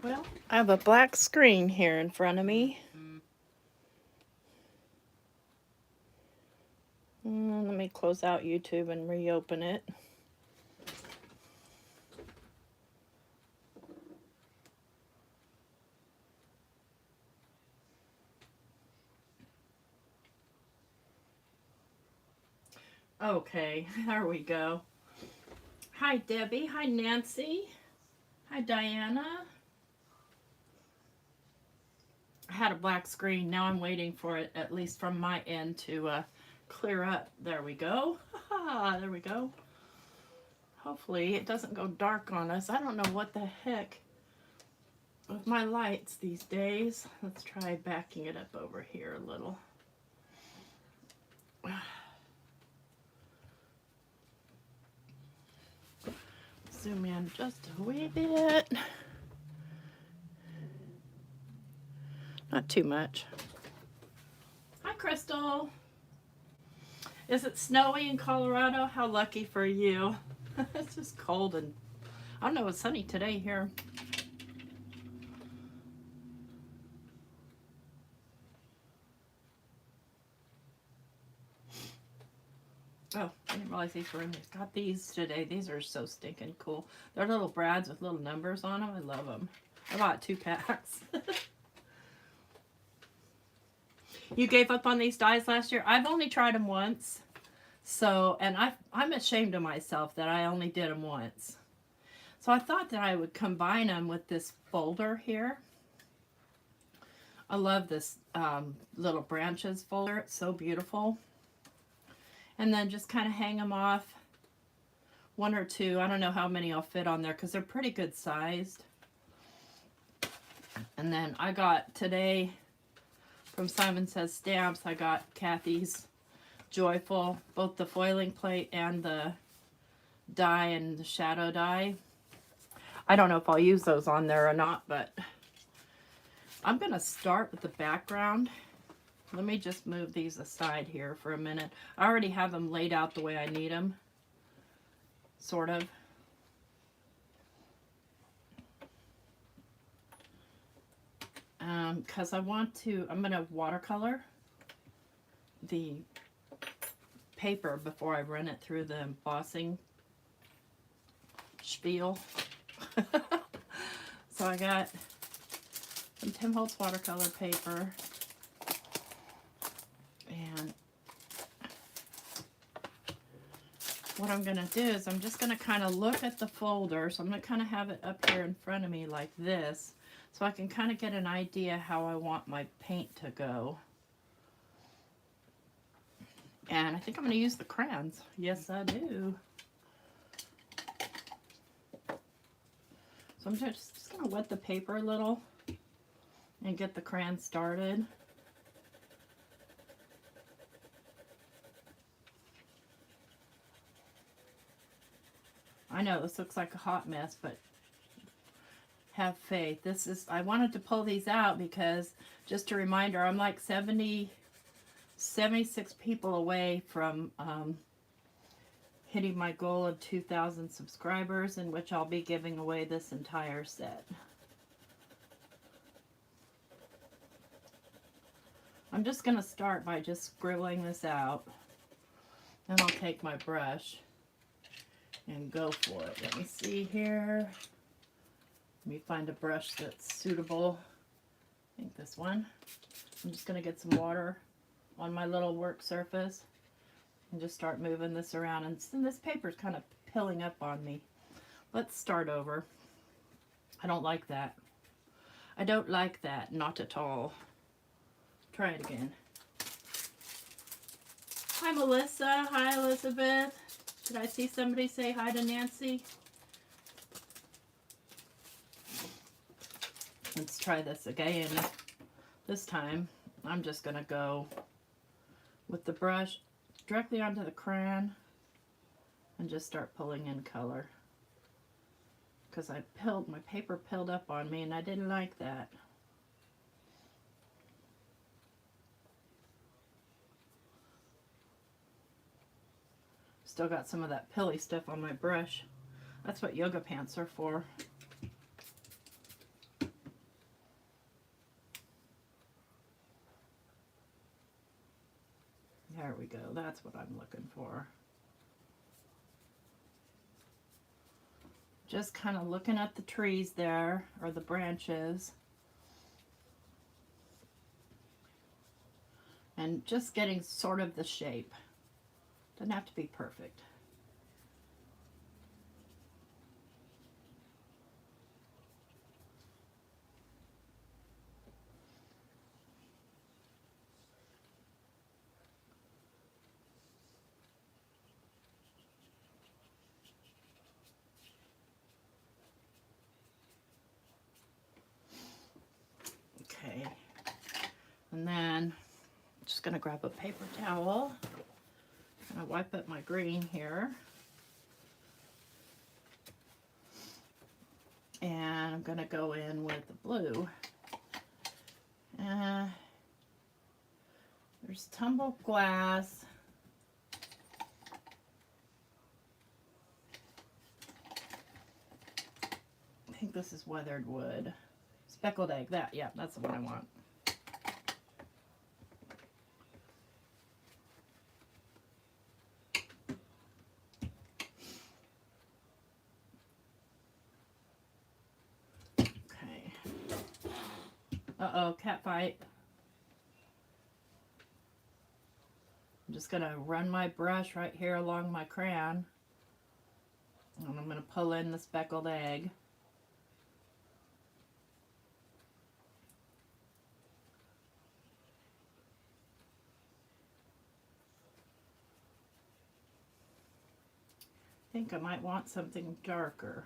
Well, I have a black screen here in front of me. Let me close out YouTube and reopen it. Okay, there we go. Hi, Debbie. Hi, Nancy. Hi, Diana. I had a black screen. Now I'm waiting for it, at least from my end, to clear up. There we go. There we go. Hopefully it doesn't go dark on us. I don't know what the heck with my lights these days. Let's try backing it up over here a little. Zoom in just a wee bit. Not too much. Hi, Crystal. Is it snowy in Colorado? How lucky for you. It's just cold and I don't know, it's sunny today here. Oh, I didn't realize these were in there. Got these today. These are so stinking cool. They're little brads with little numbers on them. I love them. I bought 2 packs. You gave up on these dies last year? I've only tried them once. So, and I'm ashamed of myself that I only did them once. So I thought that I would combine them with this folder here. I love this little branches folder. It's so beautiful. And then just kind of hang them off. 1 or 2. I don't know how many I'll fit on there because they're pretty good sized. And then I got today from Simon Says Stamps, I got Kathy's Joyful, both the foiling plate and the die and the shadow die. I don't know if I'll use those on there or not, but I'm going to start with the background. Let me just move these aside here for a minute. I already have them laid out the way I need them, sort of. Because I'm going to watercolor the paper before I run it through the embossing spiel. So I got some Tim Holtz watercolor paper, and what I'm going to do is I'm just going to kind of look at the folder. So I'm going to kind of have it up here in front of me like this, so I can kind of get an idea how I want my paint to go. And I think I'm going to use the crayons. Yes, I do. So I'm just going to wet the paper a little and get the crayon started. I know this looks like a hot mess, but have faith. I wanted to pull these out because, just a reminder, I'm like 76 people away from hitting my goal of 2,000 subscribers, in which I'll be giving away this entire set. I'm just going to start by just scribbling this out. Then I'll take my brush and go for it. Let me see here. Let me find a brush that's suitable. I think this one. I'm just going to get some water on my little work surface and just start moving this around. And this paper's kind of pilling up on me. Let's start over. I don't like that. I don't like that. Not at all. Try it again. Hi, Melissa. Hi, Elizabeth. Should I see somebody say hi to Nancy? Let's try this again. This time, I'm just going to go with the brush directly onto the crayon and just start pulling in color. Because my paper pilled up on me and I didn't like that. Still got some of that pilly stuff on my brush. That's what yoga pants are for. There we go. That's what I'm looking for. Just kind of looking at the trees there, or the branches. And just getting sort of the shape. Doesn't have to be perfect. Okay. And then I'm just going to grab a paper towel. I'm going to wipe up my green here. And I'm going to go in with the blue. There's tumbled glass. I think this is weathered wood. Speckled egg, yeah, that's the one I want. Okay. Uh-oh, cat fight. I'm just going to run my brush right here along my crayon. And I'm going to pull in the speckled egg. I think I might want something darker.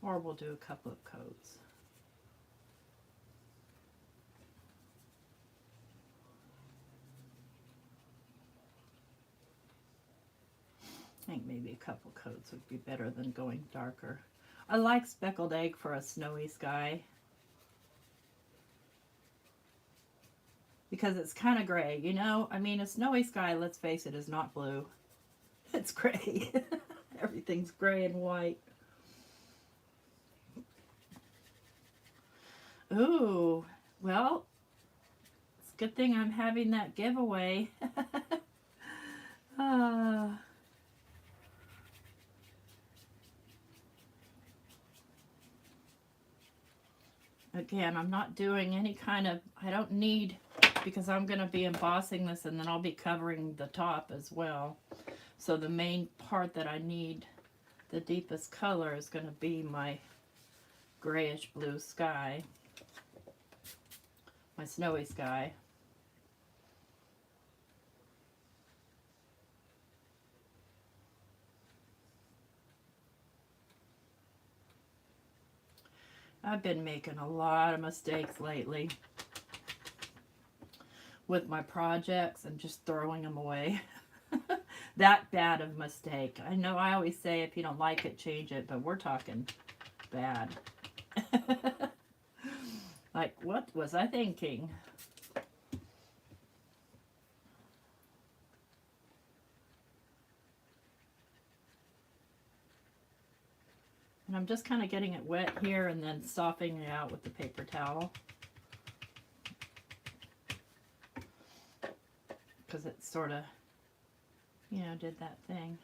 Or we'll do a couple of coats. I think maybe a couple coats would be better than going darker. I like speckled egg for a snowy sky. Because it's kind of gray, you know? I mean, a snowy sky, let's face it, is not blue. It's gray. Everything's gray and white. Ooh, well, it's a good thing I'm having that giveaway. Again, I'm not doing any kind of, I don't need, because I'm going to be embossing this and then I'll be covering the top as well. So the main part that I need, the deepest color, is going to be my grayish blue sky, my snowy sky. I've been making a lot of mistakes lately with my projects and just throwing them away. That bad of a mistake. I know I always say if you don't like it, change it, but we're talking bad. Like, what was I thinking? And I'm just kind of getting it wet here and then softening it out with the paper towel. Because it sort of, you know, did that thing.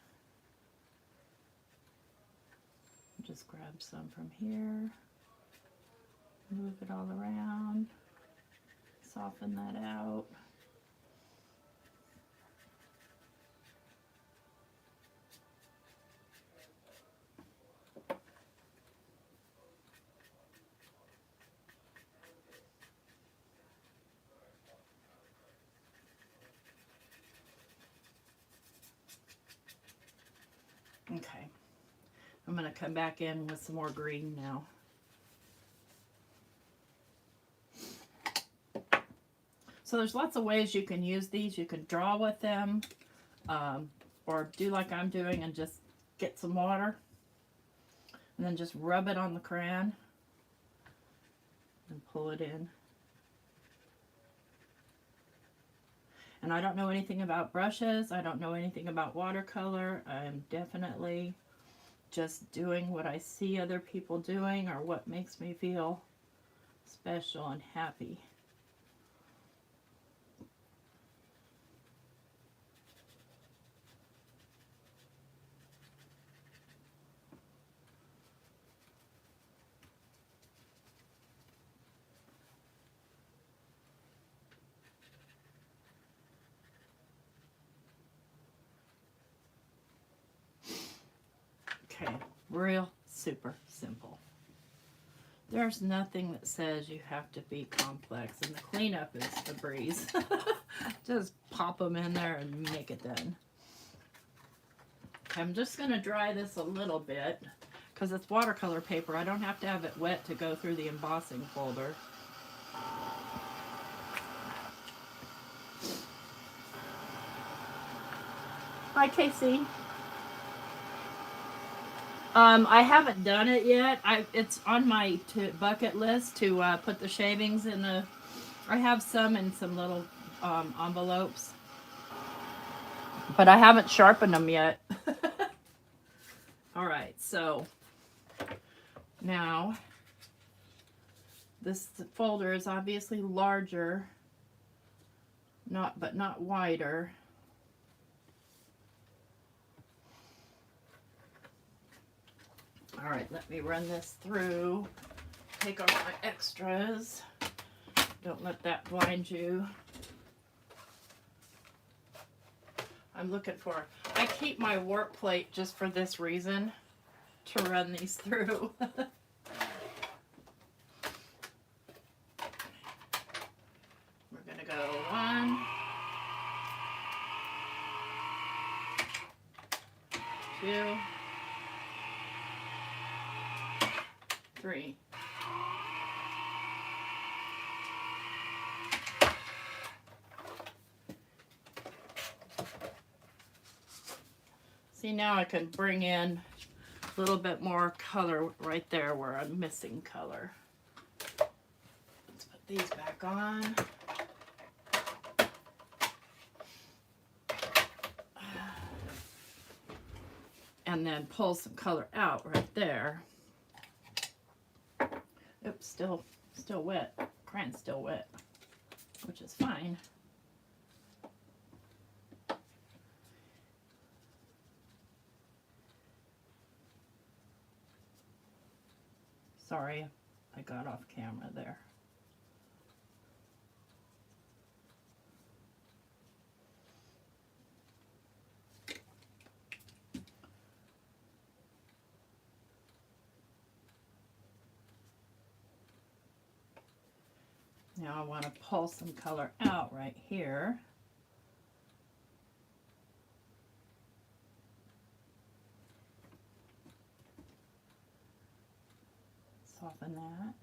Just grab some from here, move it all around, soften that out. Okay, I'm going to come back in with some more green now. So there's lots of ways you can use these. You can draw with them, or do like I'm doing and just get some water and then just rub it on the crayon and pull it in. And I don't know anything about brushes. I don't know anything about watercolor. I'm definitely just doing what I see other people doing or what makes me feel special and happy. real super simple. There's nothing that says you have to be complex, and the cleanup is a breeze. Just pop them in there and make it done. I'm just going to dry this a little bit because it's watercolor paper. I don't have to have it wet to go through the embossing folder. Hi, Casey. I haven't done it yet. It's on my bucket list to put the shavings in the. I have some in some little envelopes, but I haven't sharpened them yet. All right, so now this folder is obviously larger, but not wider. All right, let me run this through. Take off my extras. Don't let that blind you. I'm looking for, I keep my work plate just for this reason, to run these through. We're going to go 1, 2, 3. See, now I can bring in a little bit more color right there where I'm missing color. Let's put these back on. And then pull some color out right there. Oops, still wet. Crayon's still wet, which is fine. Sorry, I got off camera there. Now I want to pull some color out right here. Soften that.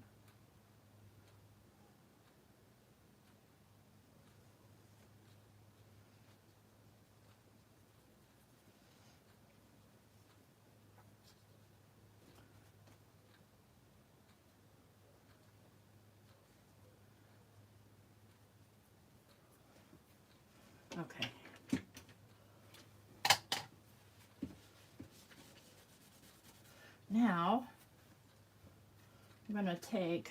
Okay. Now I'm going to take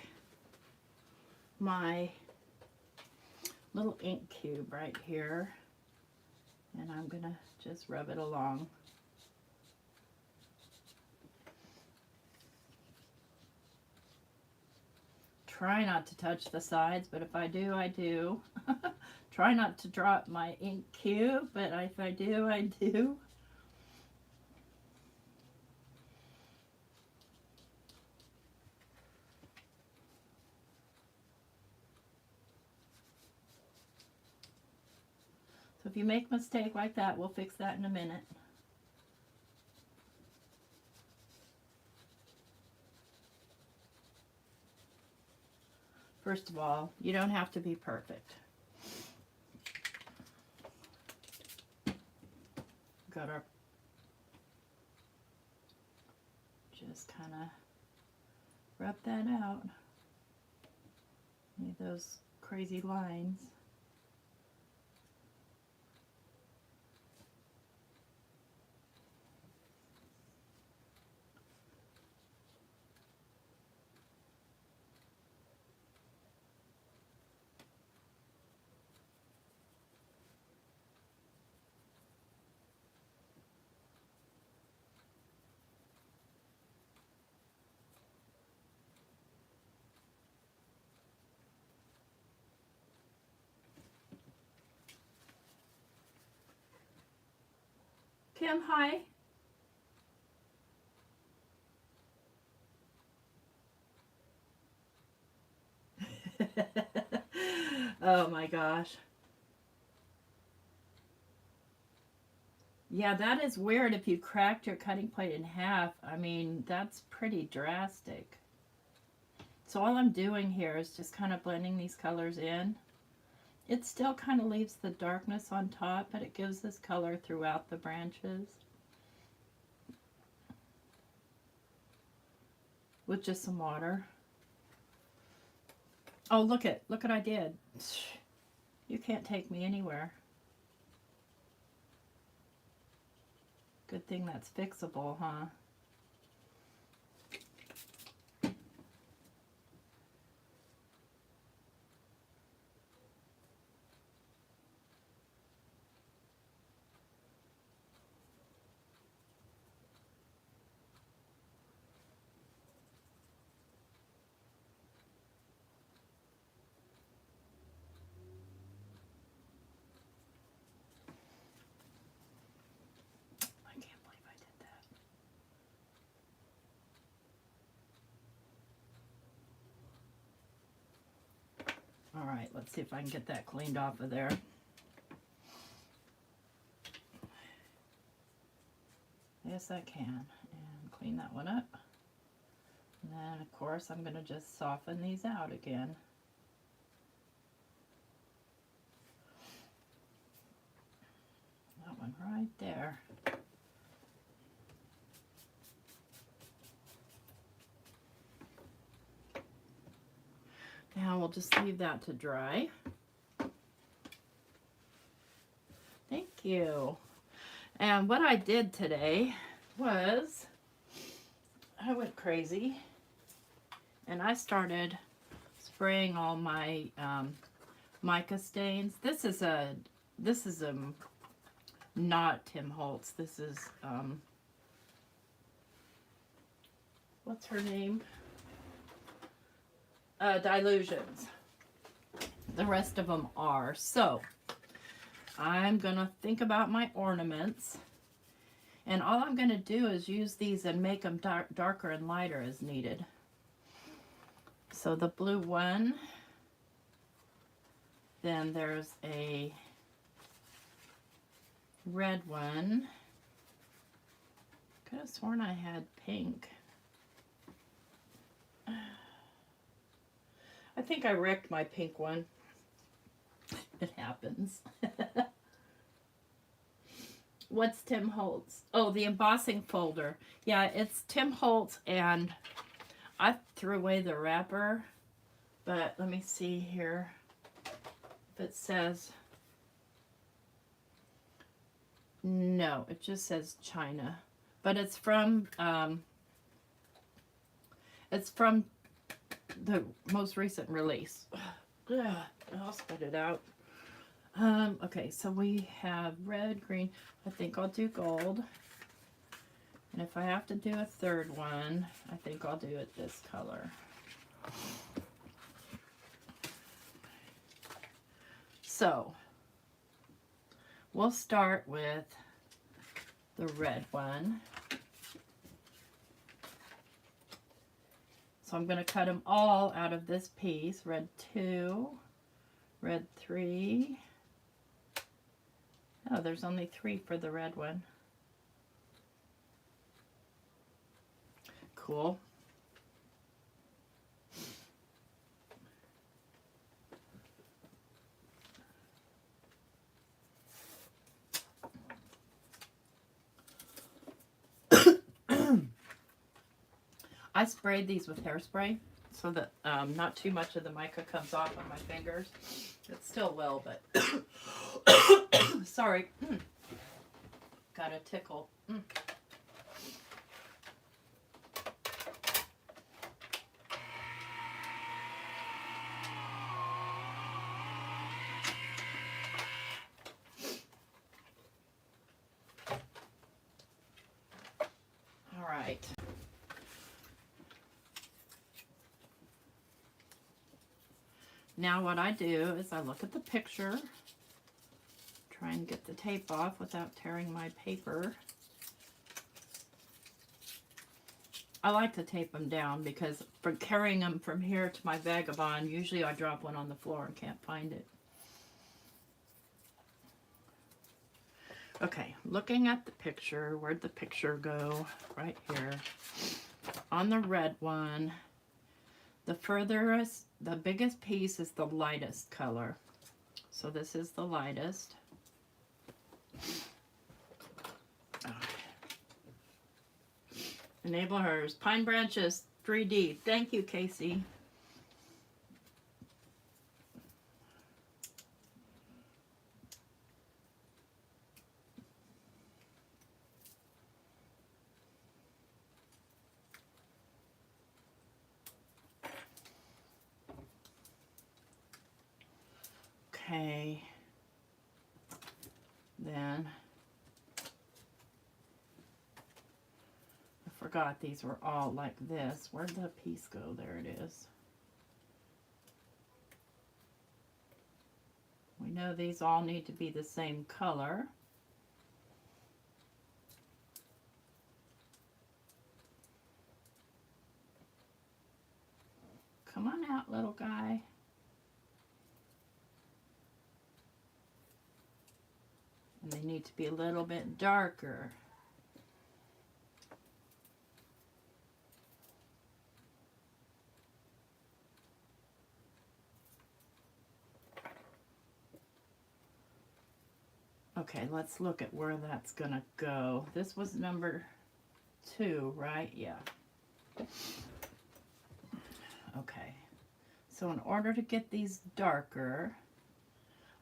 my little ink cube right here and I'm going to just rub it along. Try not to touch the sides, but if I do, I do. Try not to drop my ink cube, but if I do, I do. So if you make a mistake like that, we'll fix that in a minute. First of all, you don't have to be perfect. Got our, just kind of rub that out. Any of those crazy lines. Kim, hi. my gosh. Yeah, that is weird if you cracked your cutting plate in half. I mean, that's pretty drastic. So all I'm doing here is just kind of blending these colors in. It still kind of leaves the darkness on top, but it gives this color throughout the branches. With just some water. Oh, look what I did. You can't take me anywhere. Good thing that's fixable, huh? I can't believe I did that. All right, let's see if I can get that cleaned off of there. Yes, I can. And clean that one up. And then, of course, I'm going to just soften these out again. That one right there. Now we'll just leave that to dry. Thank you. And what I did today was I went crazy and I started spraying all my mica stains. This is not Tim Holtz. This is what's her name? Dilutions. The rest of them are. So I'm gonna think about my ornaments, and all I'm gonna do is use these and make them darker and lighter as needed. So the blue one, then there's a red one. Could have sworn I had pink. I think I wrecked my pink one. It happens. What's Tim Holtz? Oh, the embossing folder. Yeah, it's Tim Holtz, and I threw away the wrapper, but let me see here if it says. No, it just says China, but it's from the most recent release. I'll spit it out. Okay, so we have red, green. I think I'll do gold. And if I have to do a third one, I think I'll do it this color. So, we'll start with the red one. So I'm going to cut them all out of this piece. Red 2, red 3. Oh, there's only 3 for the red one. Cool. I sprayed these with hairspray so that not too much of the mica comes off on my fingers. It still will, but sorry. Got a tickle. All right. Now what I do is I look at the picture, try and get the tape off without tearing my paper. I like to tape them down because for carrying them from here to my vagabond, usually I drop one on the floor and can't find it. Okay, looking at the picture, where'd the picture go? Right here. On the red one, the furthest, the biggest piece is the lightest color. So this is the lightest. Enablers, Pine Branches 3D. Thank you, Casey. Okay. Then I forgot these were all like this. Where'd the piece go? There it is. We know these all need to be the same color. Come on out, little guy. And they need to be a little bit darker. Okay, let's look at where that's gonna go. This was number 2, right? Yeah. Okay. So in order to get these darker,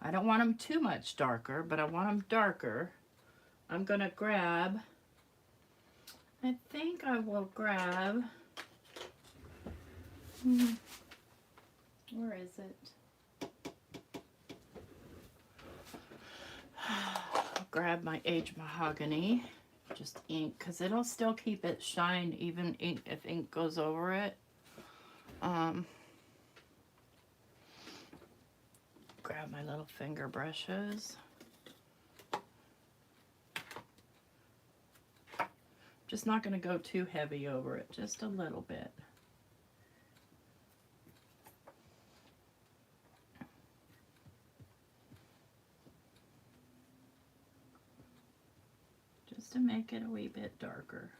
I don't want them too much darker, but I want them darker. I'm gonna grab, I think I will grab, where is it? I'll grab my aged mahogany, just ink, because it'll still keep it shine even if ink goes over it. Grab my little finger brushes. Just not going to go too heavy over it, just a little bit. Just to make it a wee bit darker.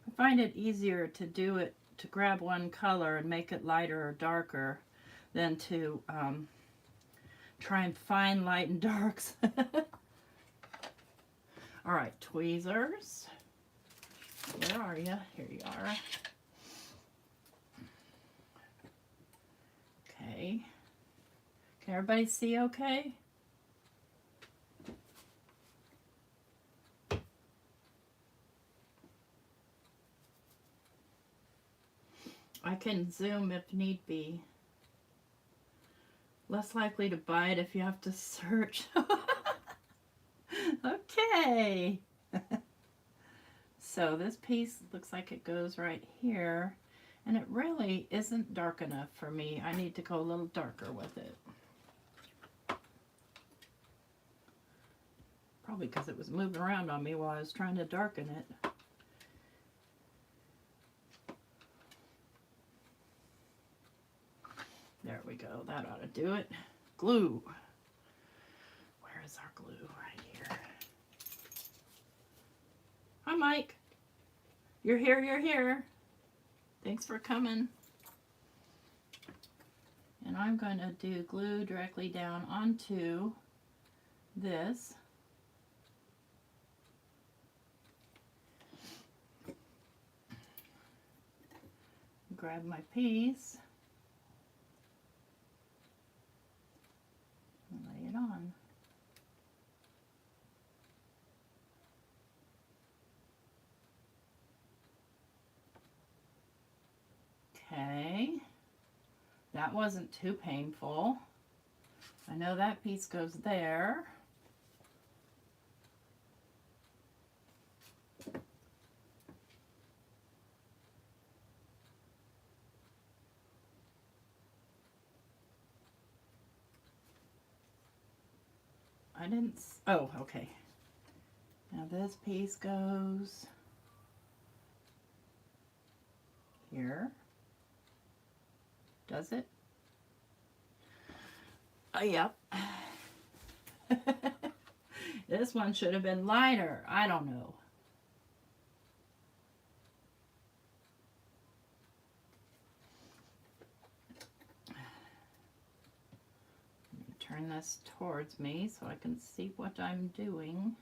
I find it easier to do it, to grab one color and make it lighter or darker than to try and find light and darks. All right, tweezers. Where are you? Here you are. Okay. Can everybody see okay? I can zoom if need be. Less likely to buy it if you have to search. Okay. So this piece looks like it goes right here, and it really isn't dark enough for me. I need to go a little darker with it. Probably because it was moving around on me while I was trying to darken it. There we go. That ought to do it. Glue. Where is our glue? Right here. Hi, Mike. You're here, you're here. Thanks for coming. And I'm going to do glue directly down onto this. Grab my piece. And lay it on. Okay, that wasn't too painful. I know that piece goes there. I didn't, oh, okay. Now this piece goes here. Does it? Oh, yep. This one should have been lighter. I don't know. Turn this towards me so I can see what I'm doing.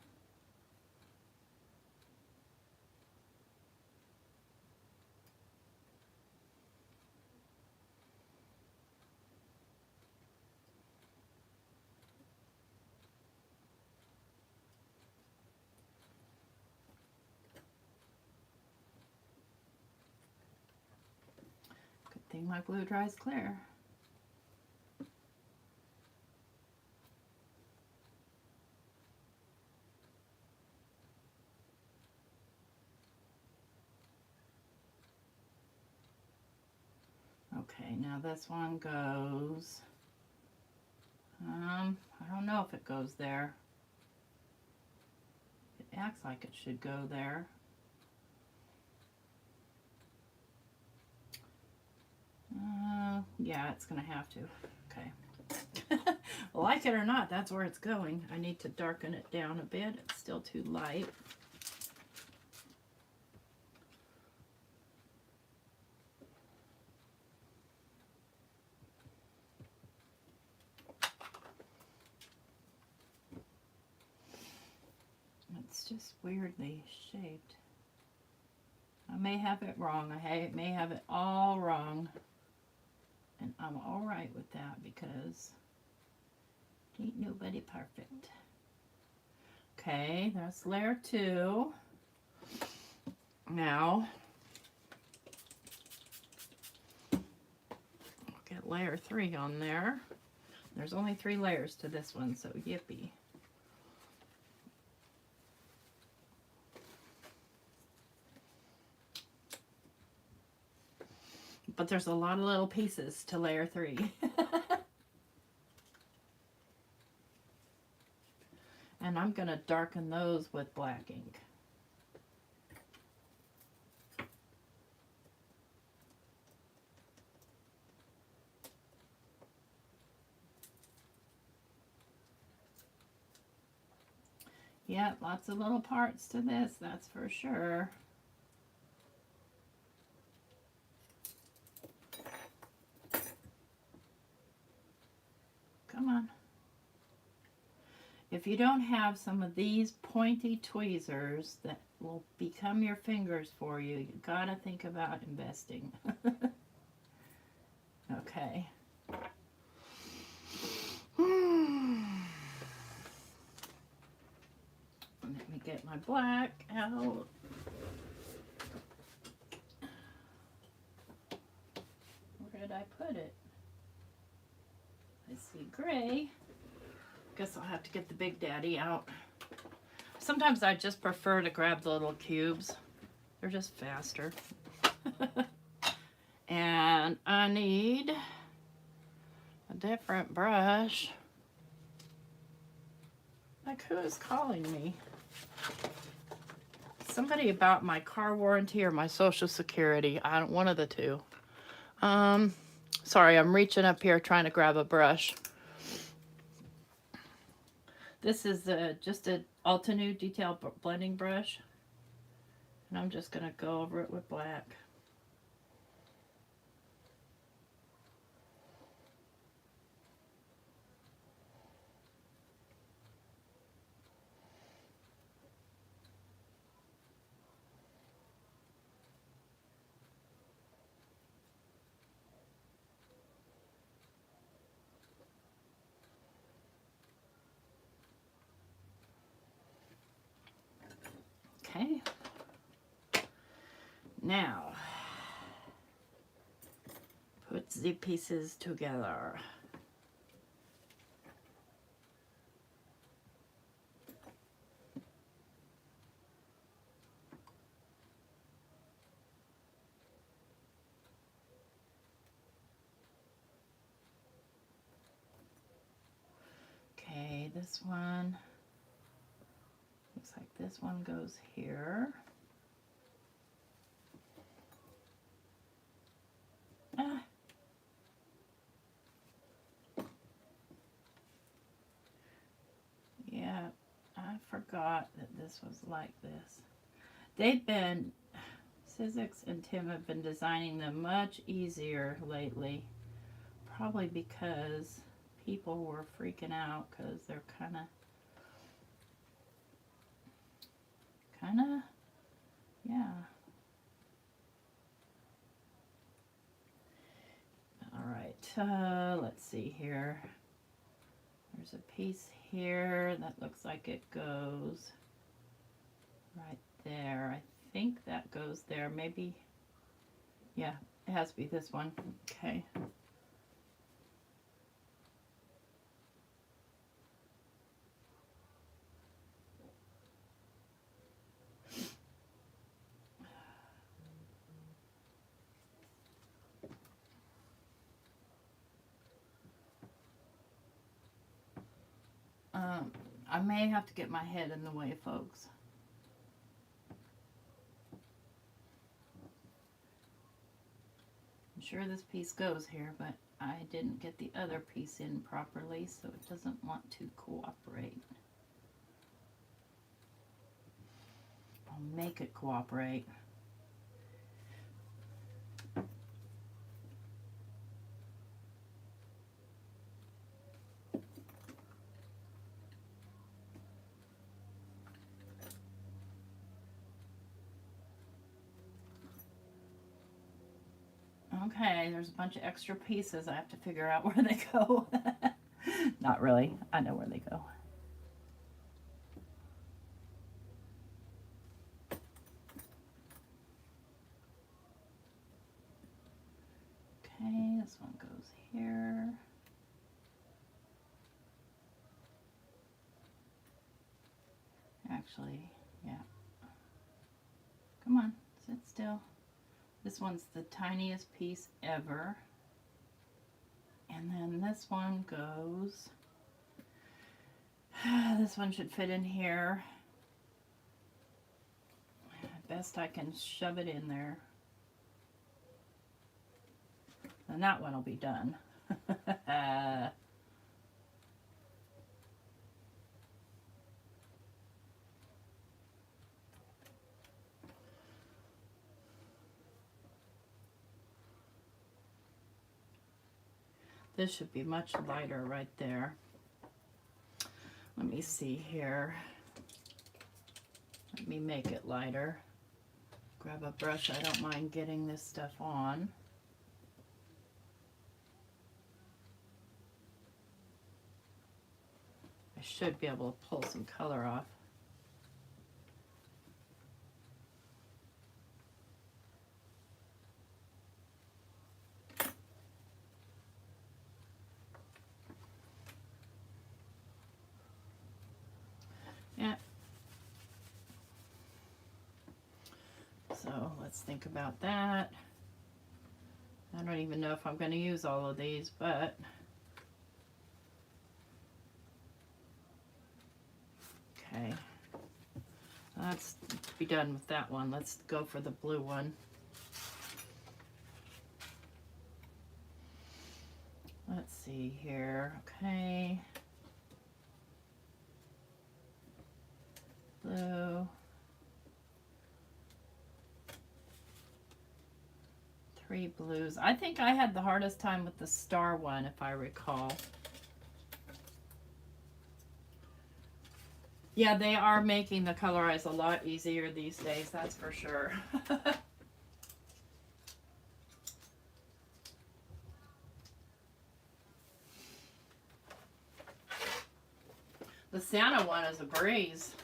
Good thing my glue dries clear. Okay, now this one goes, I don't know if it goes there. It acts like it should go there. Yeah, it's gonna have to. Okay. Like it or not, that's where it's going. I need to darken it down a bit. It's still too light. It's just weirdly shaped. I may have it wrong. I may have it all wrong. And I'm alright with that because ain't nobody perfect. Okay, that's layer 2. Now, I'll get layer 3 on there. There's only 3 layers to this one, so yippee. But there's a lot of little pieces to layer 3. And I'm going to darken those with black ink. Yeah, lots of little parts to this, that's for sure. Come on. If you don't have some of these pointy tweezers that will become your fingers for you, you gotta think about investing. Okay. Let me get my black out. Where did I put it? I see gray. Guess I'll have to get the Big Daddy out. Sometimes I just prefer to grab the little cubes. They're just faster. And I need a different brush. Like, who is calling me? Somebody about my car warranty or my Social Security. One of the two. Sorry, I'm reaching up here trying to grab a brush. This is just an Altenew detail blending brush. And I'm just going to go over it with black. Okay. Now, put the pieces together. Okay, this one looks like this one goes here. forgot that this was like this. They've been, Sizzix and Tim have been designing them much easier lately. Probably because people were freaking out because they're kind of, yeah. All right, let's see here. There's a piece here that looks like it goes right there. I think that goes there. Maybe, yeah, it has to be this one. Okay. I may have to get my head in the way, folks. I'm sure this piece goes here, but I didn't get the other piece in properly, so it doesn't want to cooperate. I'll make it cooperate. Okay, there's a bunch of extra pieces. I have to figure out where they go. Not really. I know where they go. Okay, this one goes here. Actually, yeah. Come on, sit still. This one's the tiniest piece ever. And then this one goes, this one should fit in here. Best I can shove it in there. And that one will be done. This should be much lighter right there. Let me see here. Let me make it lighter. Grab a brush. I don't mind getting this stuff on. I should be able to pull some color off. Yeah. So let's think about that. I don't even know if I'm going to use all of these, but okay. Let's be done with that one. Let's go for the blue one. Let's see here. Okay. Blue. 3 blues. I think I had the hardest time with the star one, if I recall. Yeah, they are making the colorize a lot easier these days, that's for sure. The Santa one is a breeze.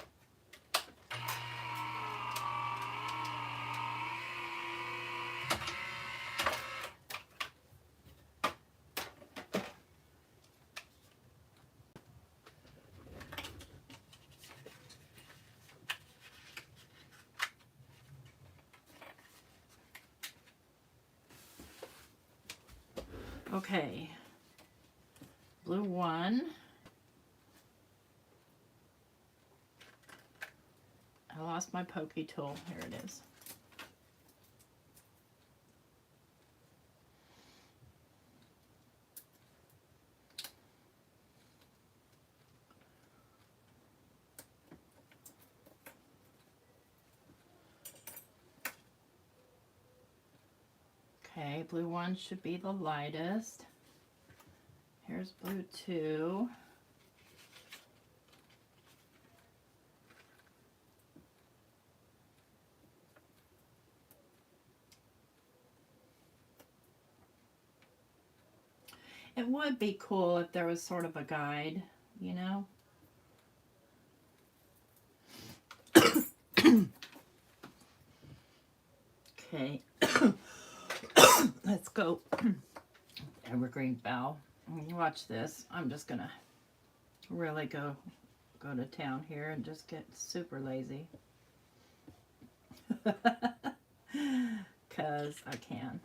Okay, blue one. I lost my pokey tool. Here it is. Okay, blue 1 should be the lightest. Here's blue 2. It would be cool if there was sort of a guide, you know? Okay, let's go. Evergreen bough. Watch this. I'm just gonna really go to town here and just get super lazy. Because I can.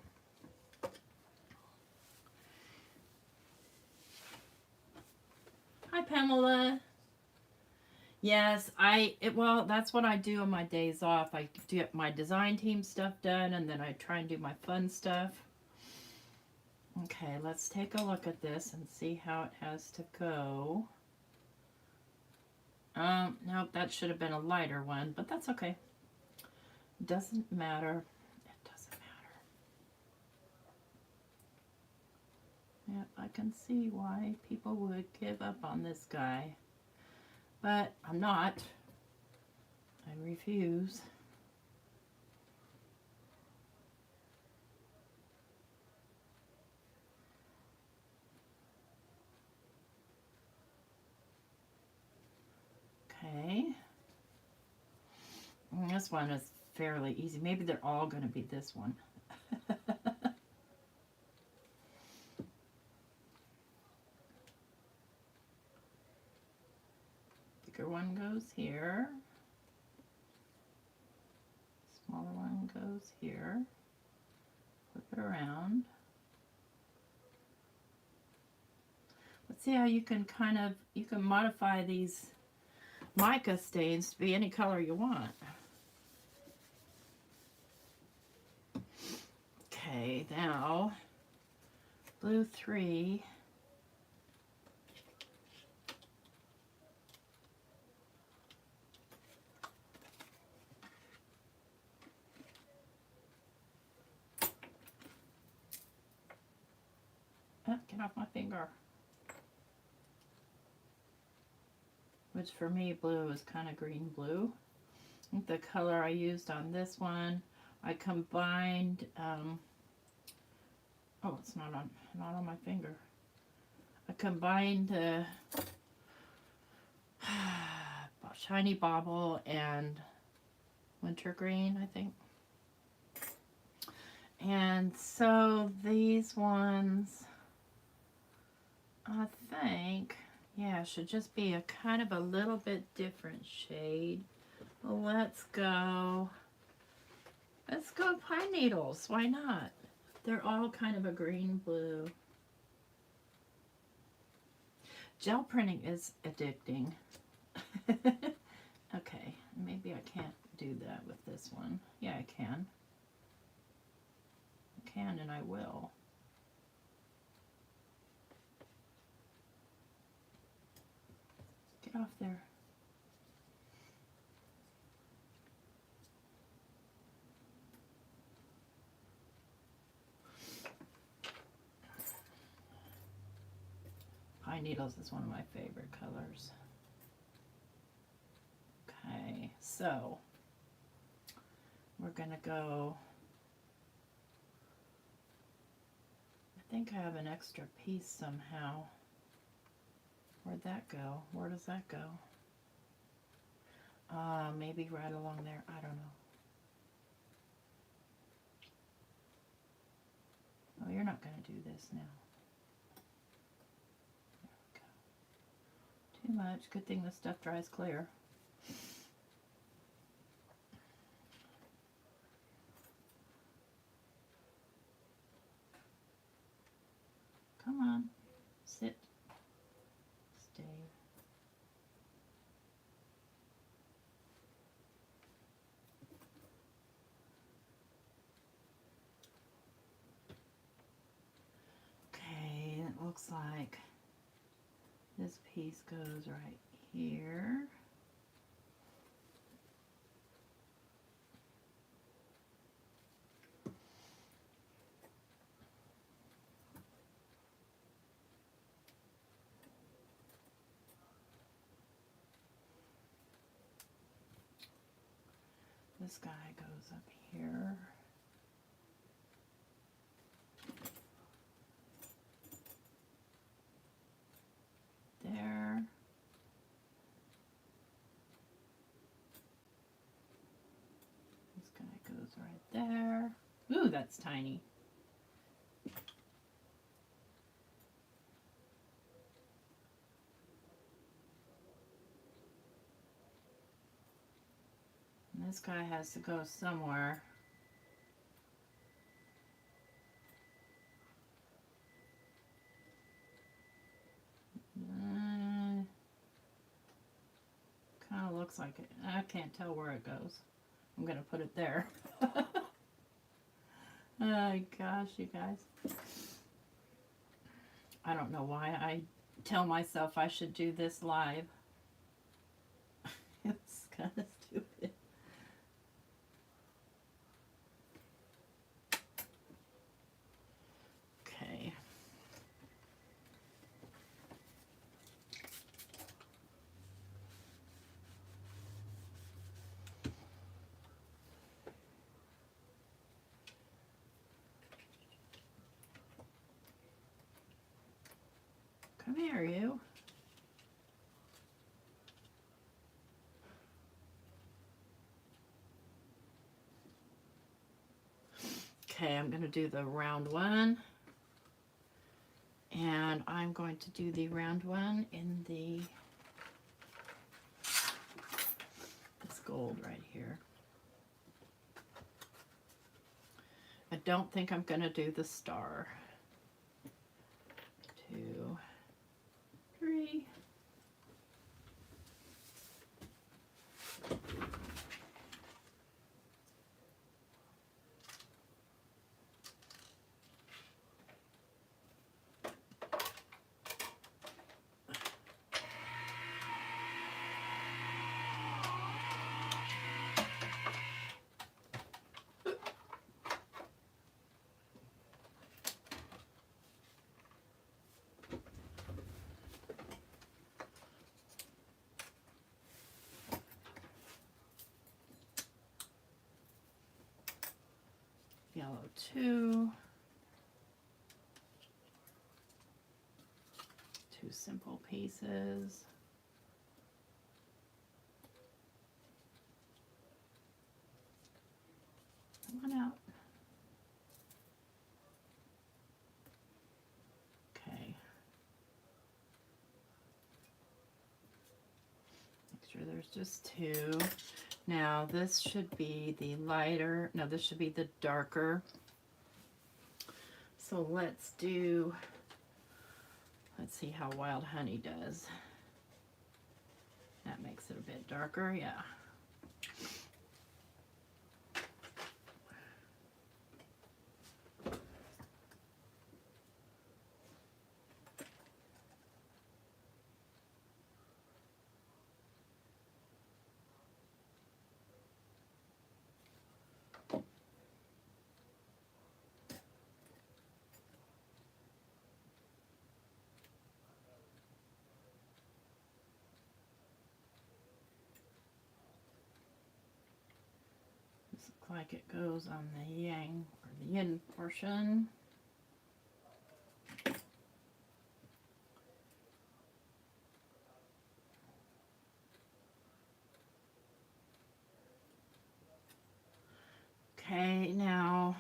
Hi, Pamela. Yes, well, that's what I do on my days off. I get my design team stuff done, and then I try and do my fun stuff. Okay, let's take a look at this and see how it has to go. Nope, that should have been a lighter one, but that's okay. Doesn't matter. It doesn't matter. Yep, I can see why people would give up on this guy. But I'm not. I refuse. Okay. This one is fairly easy. Maybe they're all going to be this one. Bigger one goes here. Smaller one goes here. Flip it around. Let's see how you can you can modify these mica stains to be any color you want. Okay, now blue 3. Oh, get off my finger. Which for me, blue is kind of green blue. I think the color I used on this one, I combined, oh, it's not on my finger. I combined Shiny Bauble and Wintergreen, I think. And so these ones, I think, yeah, should just be a kind of a little bit different shade. Well, let's go Pine Needles. Why not? They're all kind of a green blue. Gel printing is addicting. Okay, maybe I can't do that with this one. Yeah, I can. I can and I will. Get off there. Pine Needles is one of my favorite colors. Okay, so we're gonna go, I think I have an extra piece somehow. Where'd that go? Where does that go? Maybe right along there, I don't know. Oh, you're not gonna do this now. There we go. Too much, good thing the stuff dries clear. Come on, sit, stay. Okay, it looks like this piece goes right here. this guy goes up here. There. This guy goes right there. Ooh, that's tiny. And this guy has to go somewhere. Kind of looks like it. I can't tell where it goes. I'm going to put it there. Oh gosh, you guys. I don't know why I tell myself I should do this live. It's kind of stupid. Okay. Come here, you. Okay, I'm going to do the round one. And I'm going to do the round one in this gold right here. I don't think I'm going to do the star. 2, 3. Yellow 2. 2 simple pieces. Come on out. Okay. Make sure there's just 2. Now this should be the lighter, no, this should be the darker. So let's see how Wild Honey does. That makes it a bit darker, yeah. Like it goes on the yang or the yin portion. Okay, now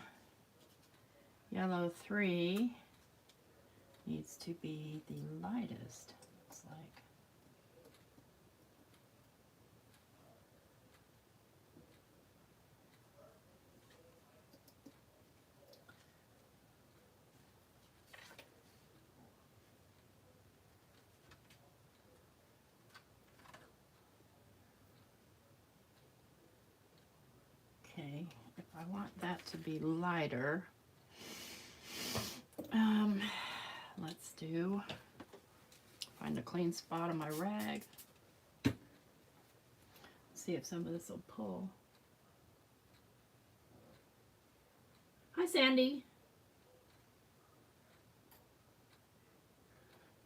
yellow 3 needs to be the lightest, looks like. Okay, if I want that to be lighter, let's find a clean spot on my rag. See if some of this will pull. Hi, Sandy.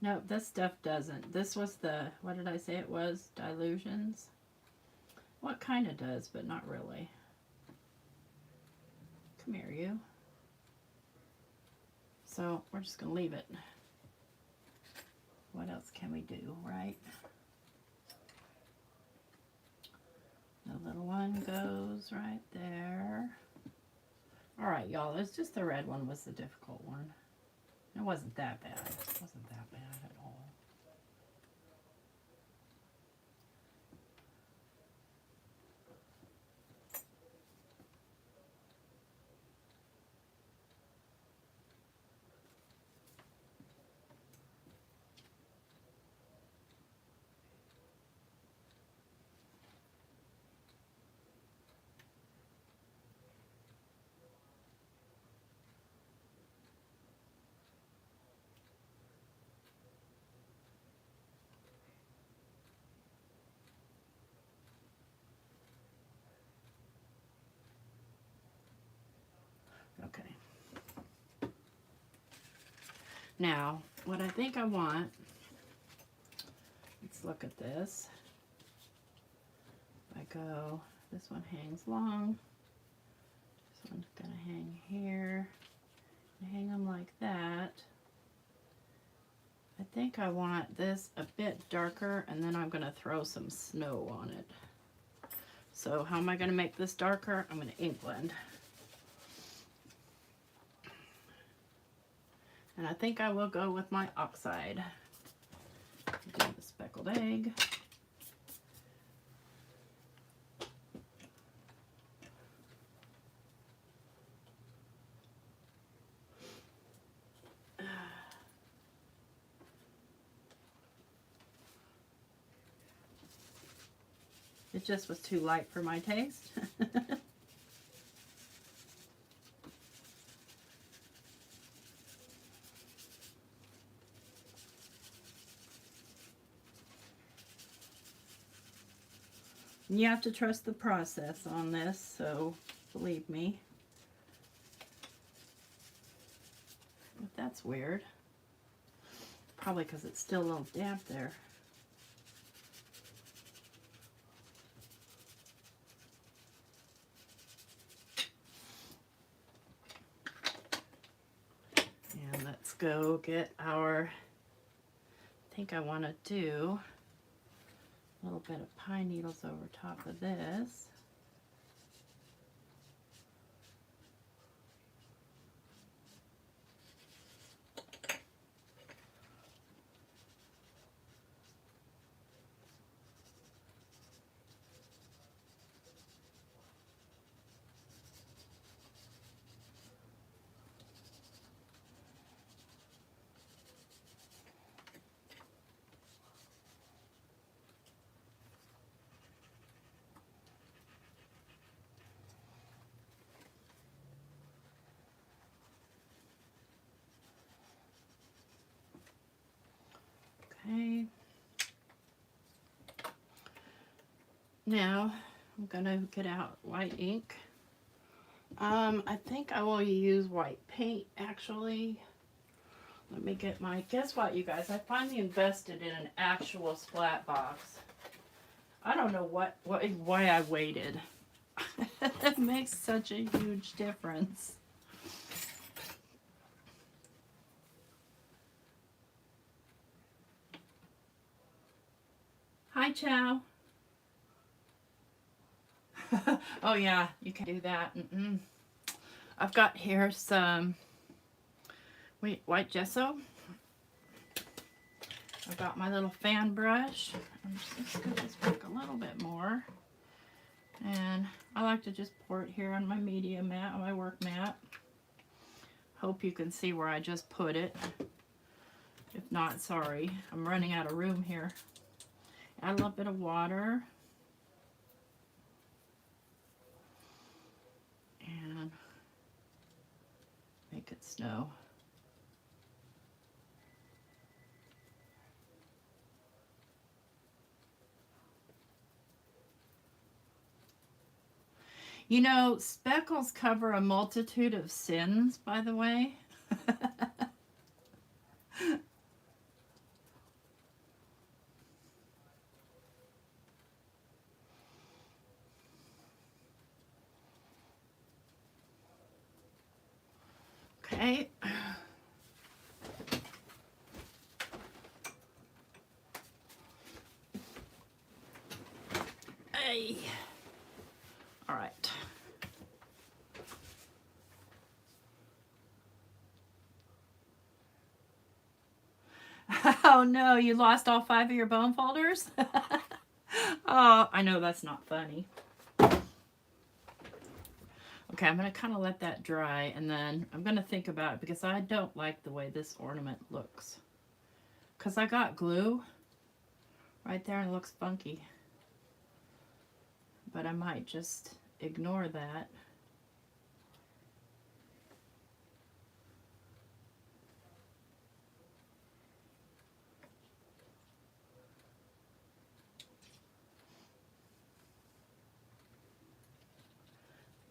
No, this stuff doesn't. This was the, what did I say it was? Dilutions? Well, it kind of does, but not really. Come here, you. So we're just gonna leave it. What else can we do, right? The little one goes right there. All right, y'all, it's just the red one was the difficult one. It wasn't that bad. It wasn't that bad at all. Okay. Now, what I think I want, let's look at this. If I go, this one hangs long. This one's gonna hang here. Hang them like that. I think I want this a bit darker, and then I'm gonna throw some snow on it. So how am I gonna make this darker? I'm gonna ink blend. And I think I will go with my oxide. Do the speckled egg. It just was too light for my taste. You have to trust the process on this, so believe me. But that's weird. Probably because it's still a little damp there. And let's go get our, I think I want to do a little bit of pine needles over top of this. Okay. Now I'm gonna get out white ink. I think I will use white paint actually. Let me get my, guess what you guys, I finally invested in an actual splat box. I don't know why I waited. It makes such a huge difference. Hi, Chow. Oh yeah, you can do that. I've got here some white gesso. I've got my little fan brush. I'm just going to scoop this back a little bit more. And I like to just pour it here on my media mat, on my work mat. Hope you can see where I just put it. If not, sorry. I'm running out of room here. Add a little bit of water. And make it snow. You know, speckles cover a multitude of sins, by the way. Oh no, you lost all 5 of your bone folders? Oh, I know that's not funny. Okay, I'm going to kind of let that dry, and then I'm going to think about it because I don't like the way this ornament looks. Because I got glue right there and it looks funky. But I might just ignore that.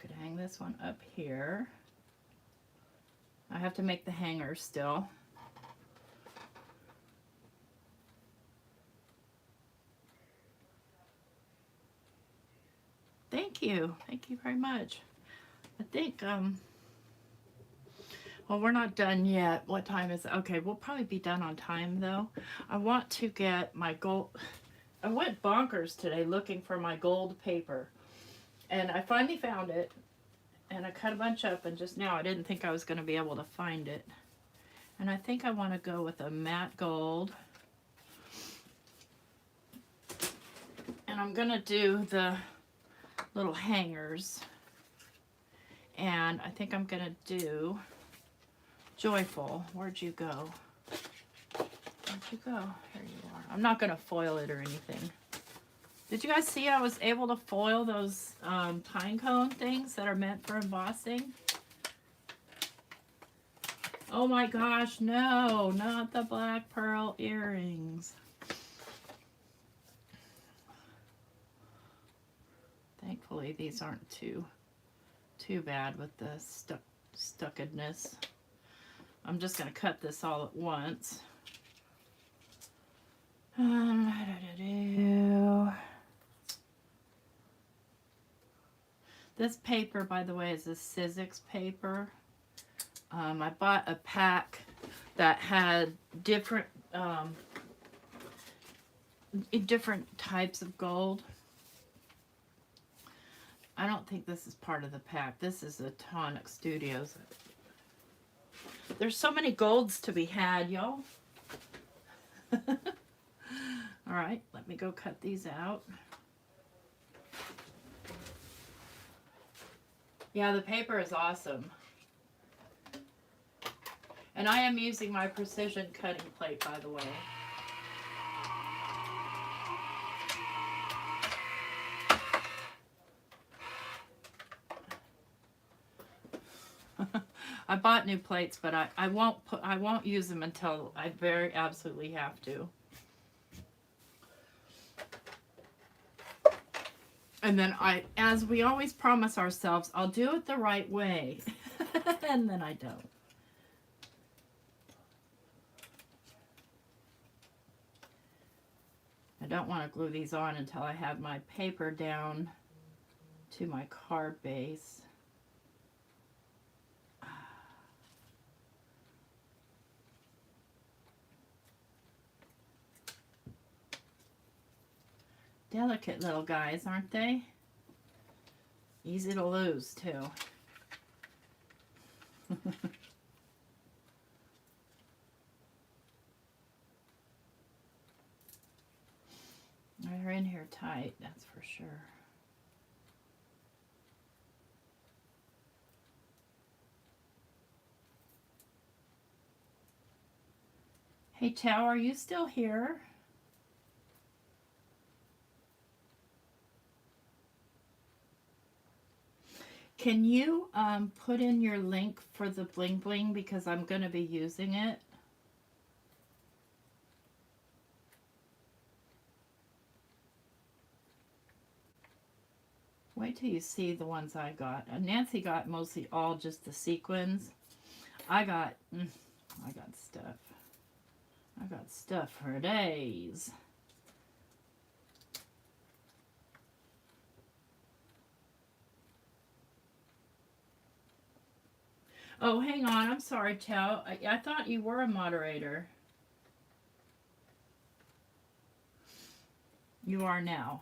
Could hang this one up here. I have to make the hanger still. Thank you. Thank you very much. I think, well, we're not done yet. What time is it? Okay, we'll probably be done on time, though. I want to get my gold. I went bonkers today looking for my gold paper. And I finally found it. And I cut a bunch up, and just now I didn't think I was going to be able to find it. And I think I want to go with a matte gold. And I'm going to do the little hangers. And I think I'm going to do Joyful. Where'd you go? Where'd you go? Here you are. I'm not going to foil it or anything. Did you guys see I was able to foil those pine cone things that are meant for embossing? Oh my gosh, no, not the black pearl earrings. Thankfully, these aren't too bad with the stuckedness. I'm just going to cut this all at once. This paper, by the way, is a Sizzix paper. I bought a pack that had different types of gold. I don't think this is part of the pack. This is a Tonic Studios. There's so many golds to be had, y'all. All right, let me go cut these out. Yeah, the paper is awesome. And I am using my precision cutting plate, by the way. I bought new plates, but I won't use them until I very absolutely have to. And then as we always promise ourselves, I'll do it the right way. And then I don't. I don't want to glue these on until I have my paper down to my card base. Delicate little guys, aren't they? Easy to lose, too. They're in here tight, that's for sure. Hey, Chow, are you still here? Can you put in your link for the bling bling because I'm going to be using it? Wait till you see the ones I got. Nancy got mostly all just the sequins. I got stuff. I got stuff for days. Oh, hang on. I'm sorry, Chow. I thought you were a moderator. You are now.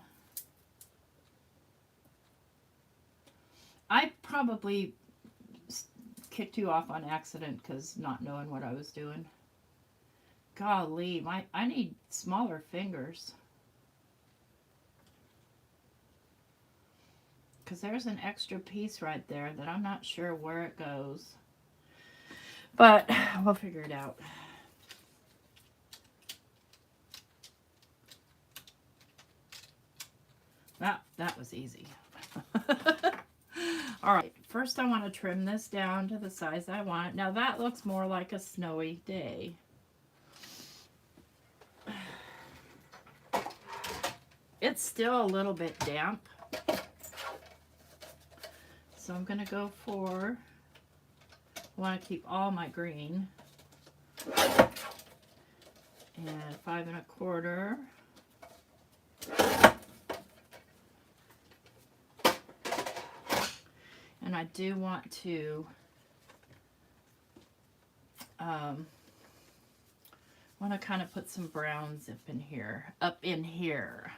I probably kicked you off on accident because not knowing what I was doing. golly, I need smaller fingers. Because there's an extra piece right there that I'm not sure where it goes. But we'll figure it out. That was easy. All right, first I want to trim this down to the size I want. Now that looks more like a snowy day. It's still a little bit damp. So I'm going to go for, I want to keep all my green. And 5 1/4. And I do want to want to kind of put some browns up in here.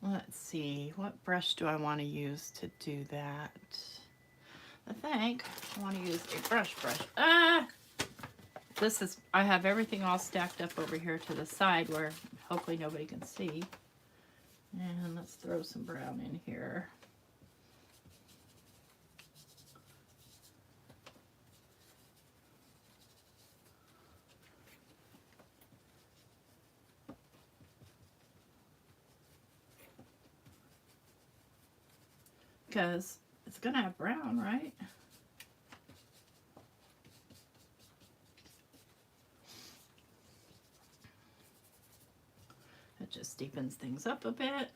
Let's see, what brush do I want to use to do that? I think I want to use a brush. I have everything all stacked up over here to the side where hopefully nobody can see. And let's throw some brown in here. Because it's going to have brown, right? It just deepens things up a bit,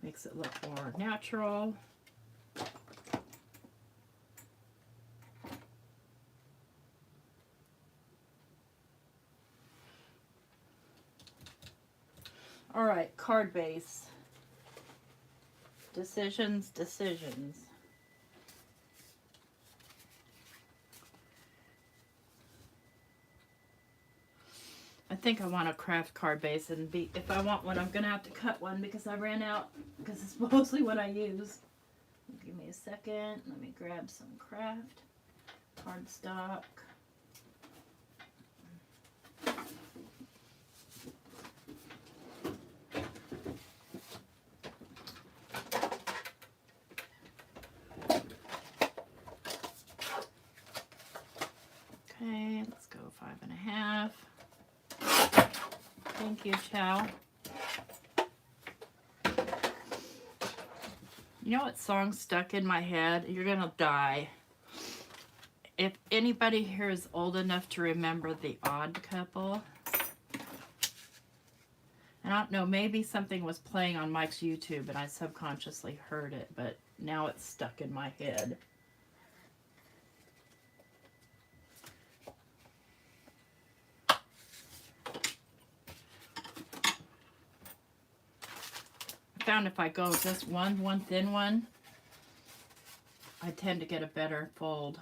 makes it look more natural. All right, card base. Decisions. I think I want a craft card base, and if I want one, I'm going to have to cut one because I ran out, because it's mostly what I use. Give me a second. Let me grab some craft cardstock. Okay, let's go 5 1/2. Thank you, Chow. You know what song stuck in my head? You're gonna die. If anybody here is old enough to remember The Odd Couple, and I don't know, maybe something was playing on Mike's YouTube and I subconsciously heard it, but now it's stuck in my head. Found if I go just one thin one, I tend to get a better fold.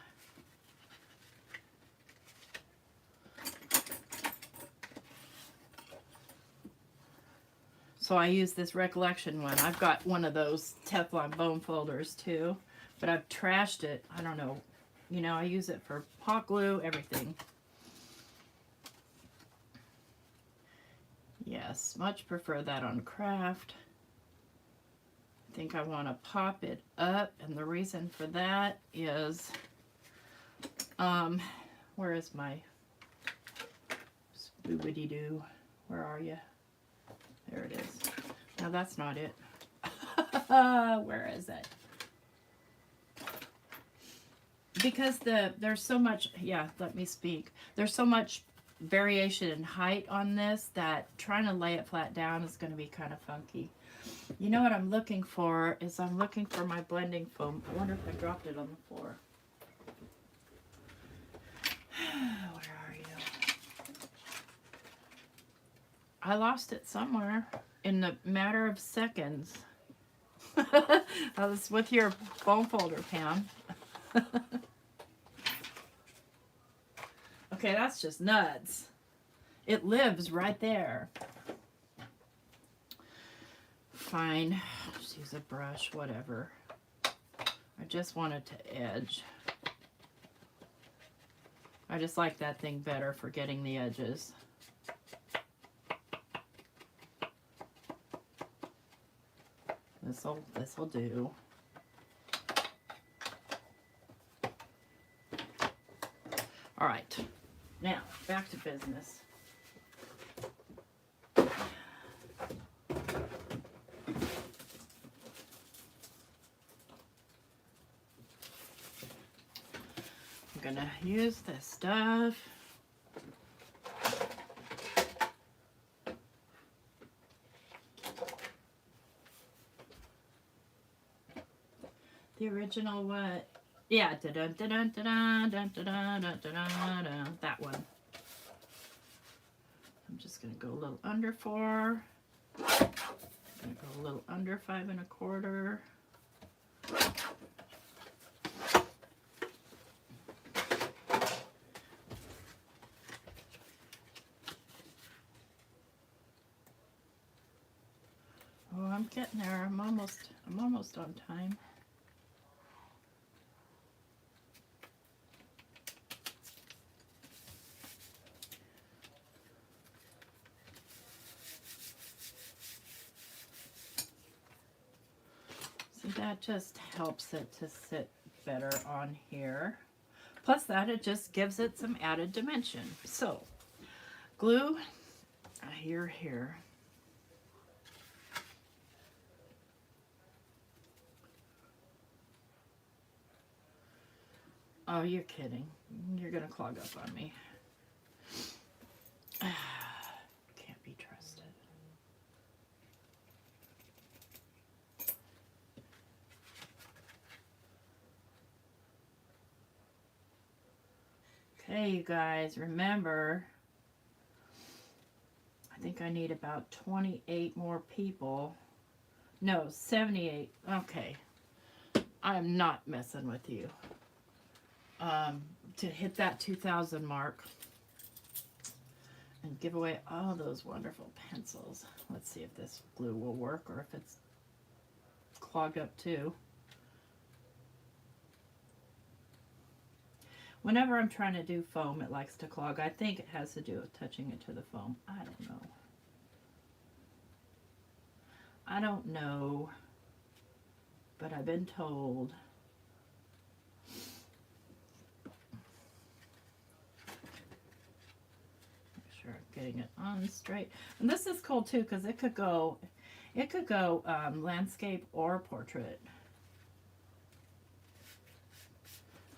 So I use this Recollection one. I've got one of those Teflon bone folders too, but I've trashed it. I don't know. You know, I use it for hot glue, everything. Yes, much prefer that on craft. I think I want to pop it up, and the reason for that is, where is my spoobity-doo? Where are you? There it is. Now that's not it. Where is it? Because there's so much, yeah, let me speak. There's so much variation in height on this that trying to lay it flat down is going to be kind of funky. You know what I'm looking for is I'm looking for my blending foam. I wonder if I dropped it on the floor. Where are you? I lost it somewhere in the matter of seconds. I was with your bone folder, Pam. Okay, that's just nuts. It lives right there. Fine, just use a brush, whatever. I just want it to edge. I just like that thing better for getting the edges. This'll do. All right, now back to business. I'm gonna use this stuff. The original what? Yeah, da-dun, da-dun, da-dun, da-dun, da-dun, da-dun, da-dun, that one. I'm just gonna go a little under 4. I'm gonna go a little under 5 1/4. Oh, I'm getting there. I'm almost on time. See, that just helps it to sit better on here. Plus that, it just gives it some added dimension. So, glue here. Oh, you're kidding. You're gonna clog up on me. Can't be trusted. Okay, you guys, remember, I think I need about 28 more people. No, 78. Okay. I'm not messing with you. To hit that 2,000 mark and give away all those wonderful pencils. Let's see if this glue will work or if it's clogged up too. Whenever I'm trying to do foam, it likes to clog. I think it has to do with touching it to the foam. I don't know. But I've been told. Make sure I'm getting it on straight. And this is cool too because it could go landscape or portrait.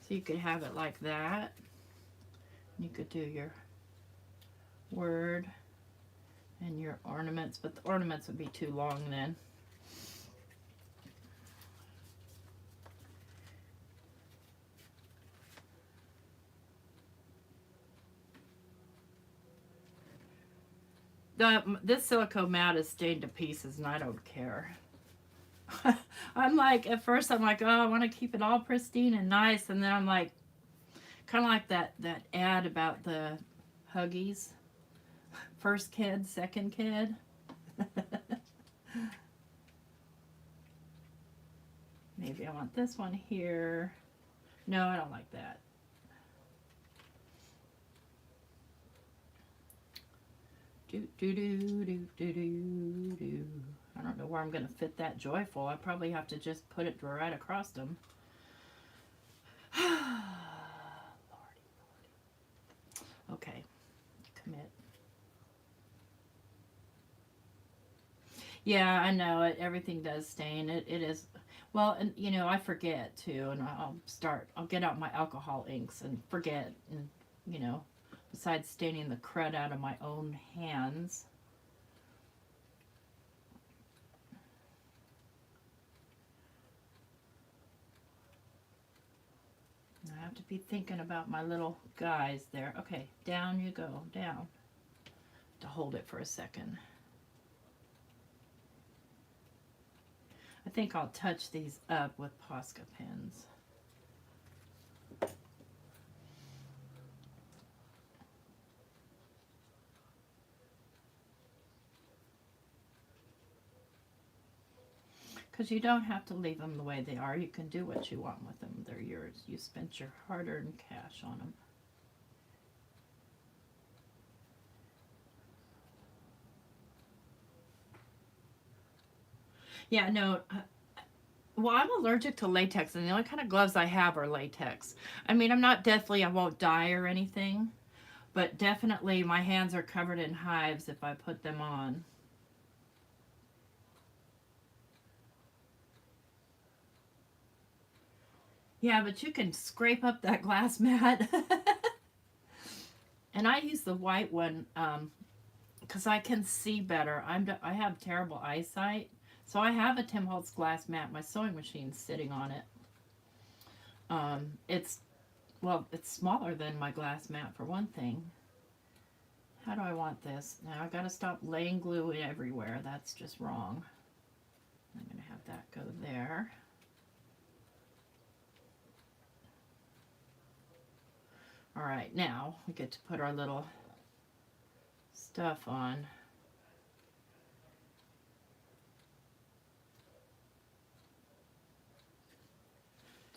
So you could have it like that. You could do your word and your ornaments, but the ornaments would be too long then. This silicone mat is stained to pieces and I don't care. I'm like, at first I'm like, oh, I want to keep it all pristine and nice. And then I'm like, kind of like that ad about the Huggies. First kid, second kid. Maybe I want this one here. No, I don't like that. Do, do, do, do, do, do, do. I don't know where I'm going to fit that joyful. I probably have to just put it right across them. Lordy, lordy. Okay, commit. Yeah, I know it. Everything does stain. It is. Well, and you know, I forget too, and I'll get out my alcohol inks and forget, and you know, besides staining the crud out of my own hands. I have to be thinking about my little guys there. Okay, down you go, down. To hold it for a second. I think I'll touch these up with Posca pens. Because you don't have to leave them the way they are. You can do what you want with them. They're yours. You spent your hard-earned cash on them. Yeah, no. Well, I'm allergic to latex, and the only kind of gloves I have are latex. I mean, I'm not deathly, I won't die or anything, but definitely my hands are covered in hives if I put them on. Yeah, but you can scrape up that glass mat. And I use the white one because I can see better. I have terrible eyesight, so I have a Tim Holtz glass mat. My sewing machine's sitting on it. It's well, it's smaller than my glass mat for one thing. How do I want this? Now I gotta stop laying glue everywhere. That's just wrong. I'm gonna have that go there. All right, now we get to put our little stuff on.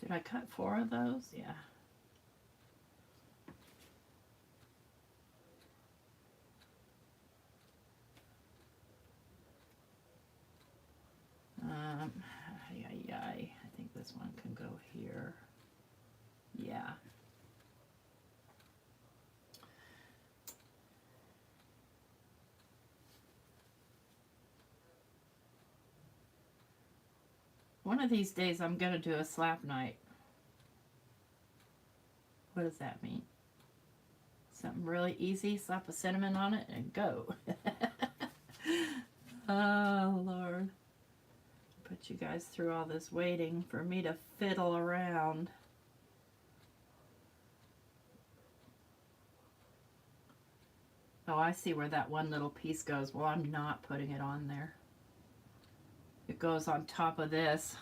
Did I cut 4 of those? Yeah. I think this one can go here. Yeah. One of these days I'm going to do a slap night. What does that mean? Something really easy, slap a cinnamon on it and go. Oh, Lord. Put you guys through all this waiting for me to fiddle around. Oh, I see where that one little piece goes. Well, I'm not putting it on there. It goes on top of this.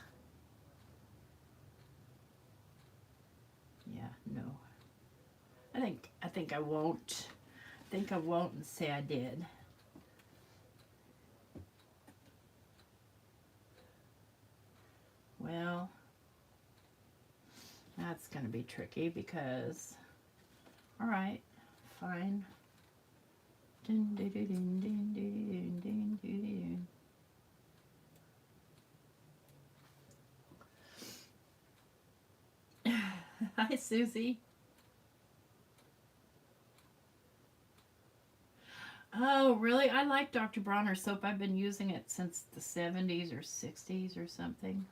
Yeah, no. I think I won't. I think I won't and say I did. Well, that's going to be tricky because, all right, fine. Dun, dun, dun, dun, dun, dun, dun, dun, dun. Hi, Susie. Oh, really? I like Dr. Bronner soap. I've been using it since the 70s or 60s or something.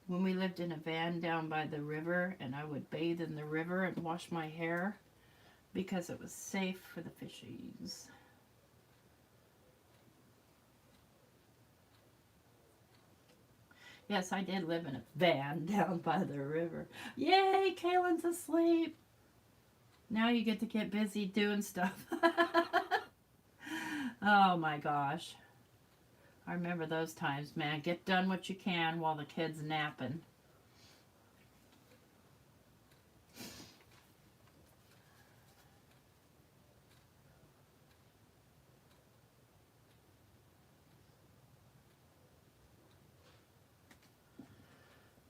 When we lived in a van down by the river, and I would bathe in the river and wash my hair because it was safe for the fishies. Yes, I did live in a van down by the river. Yay, Kaylin's asleep. Now you get to get busy doing stuff. Oh my gosh. I remember those times, man. Get done what you can while the kid's napping.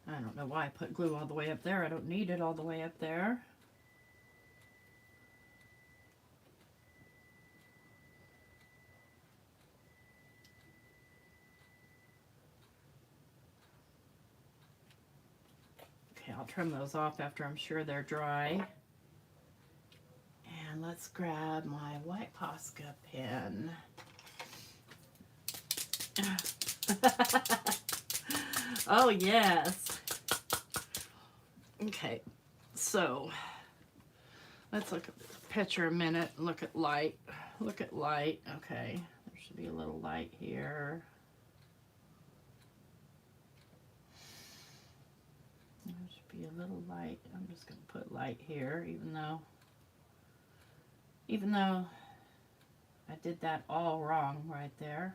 I don't know why I put glue all the way up there. I don't need it all the way up there. Okay, I'll trim those off after I'm sure they're dry. And let's grab my white Posca pen. Oh, yes. Okay, so let's look at this picture a minute. Look at light. Look at light. Okay, there should be a little light here. There should be a little light. I'm just going to put light here, even though I did that all wrong right there.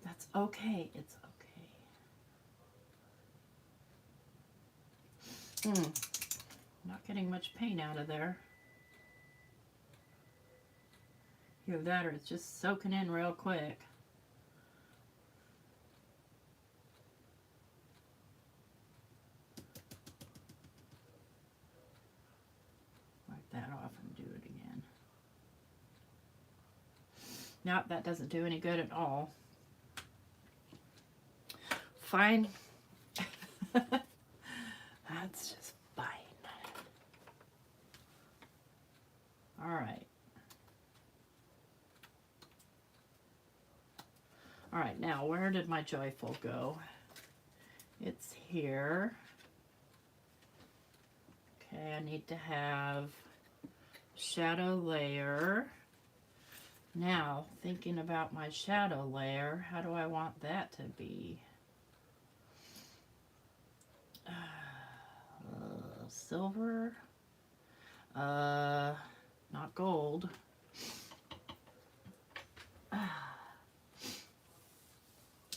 That's okay. It's okay. Not getting much paint out of there. Either that or it's just soaking in real quick. that off and do it again. Nope, that doesn't do any good at all. Fine. That's just fine. All right. All right, now where did my joyful go? It's here. Okay, I need to have shadow layer. Now, thinking about my shadow layer, how do I want that to be? Silver? Not gold.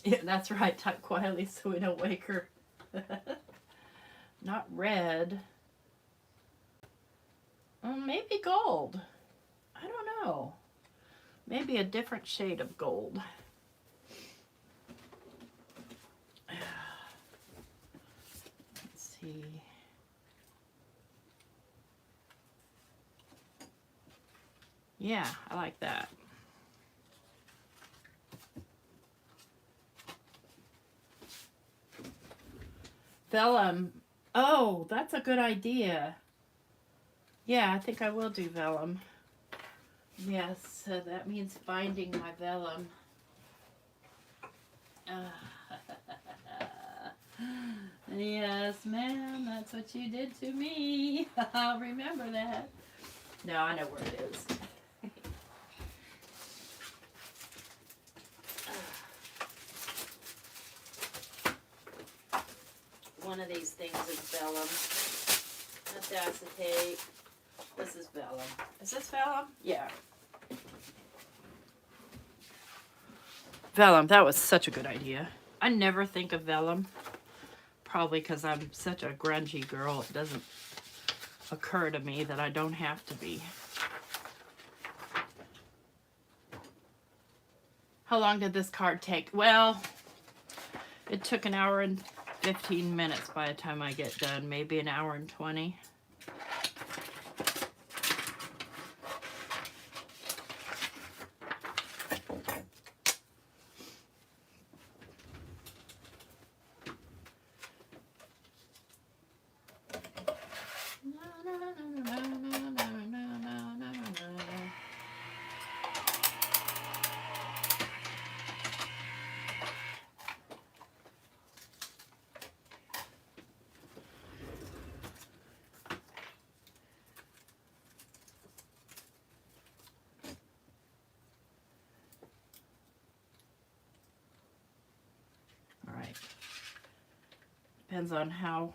Yeah, that's right. Type quietly so we don't wake her. Not red. Maybe gold. I don't know. Maybe a different shade of gold. Let's see. Yeah, I like that. Vellum. Oh, that's a good idea. Yeah, I think I will do vellum. Yes, so that means finding my vellum. Yes, ma'am, that's what you did to me. I'll remember that. No, I know where it is. One of these things is vellum. That's acetate. This is vellum. Is this vellum? Yeah. Vellum, that was such a good idea. I never think of vellum. Probably because I'm such a grungy girl, it doesn't occur to me that I don't have to be. How long did this card take? Well, it took an hour and 15 minutes by the time I get done. Maybe an hour and 20. Depends on how.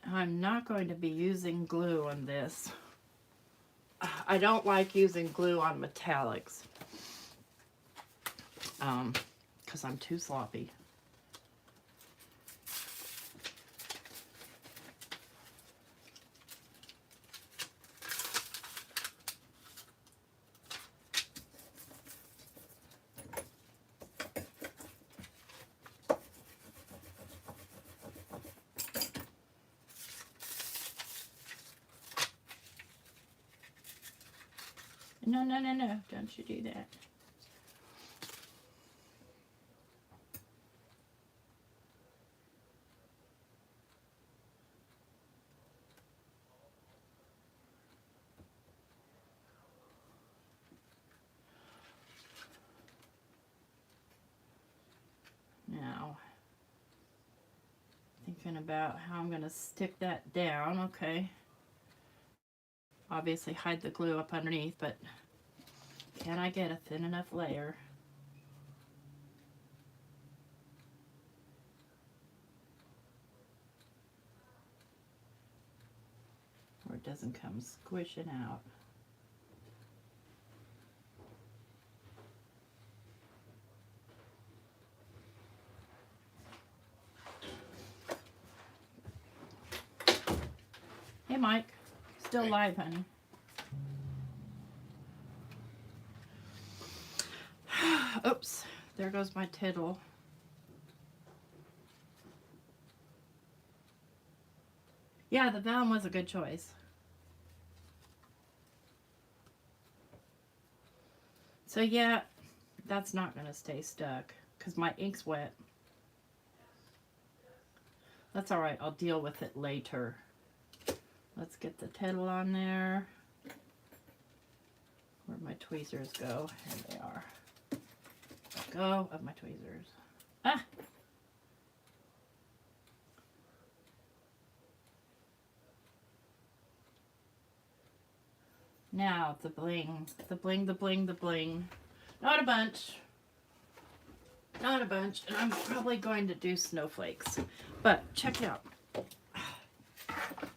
I'm not going to be using glue on this. I don't like using glue on metallics because I'm too sloppy. No, no, no, no. Don't you do that. Now, thinking about how I'm going to stick that down. Okay. Obviously hide the glue up underneath, but can I get a thin enough layer? Where it doesn't come squishing out. Hey Mike, still live, honey. Oops, there goes my tittle. Yeah, the vellum was a good choice. So yeah, that's not going to stay stuck because my ink's wet. That's all right. I'll deal with it later. Let's get the tittle on there. Where'd my tweezers go? Here they are. Let go of my tweezers. Ah! Now the bling. The bling, the bling, the bling. Not a bunch. Not a bunch. And I'm probably going to do snowflakes. But check it out.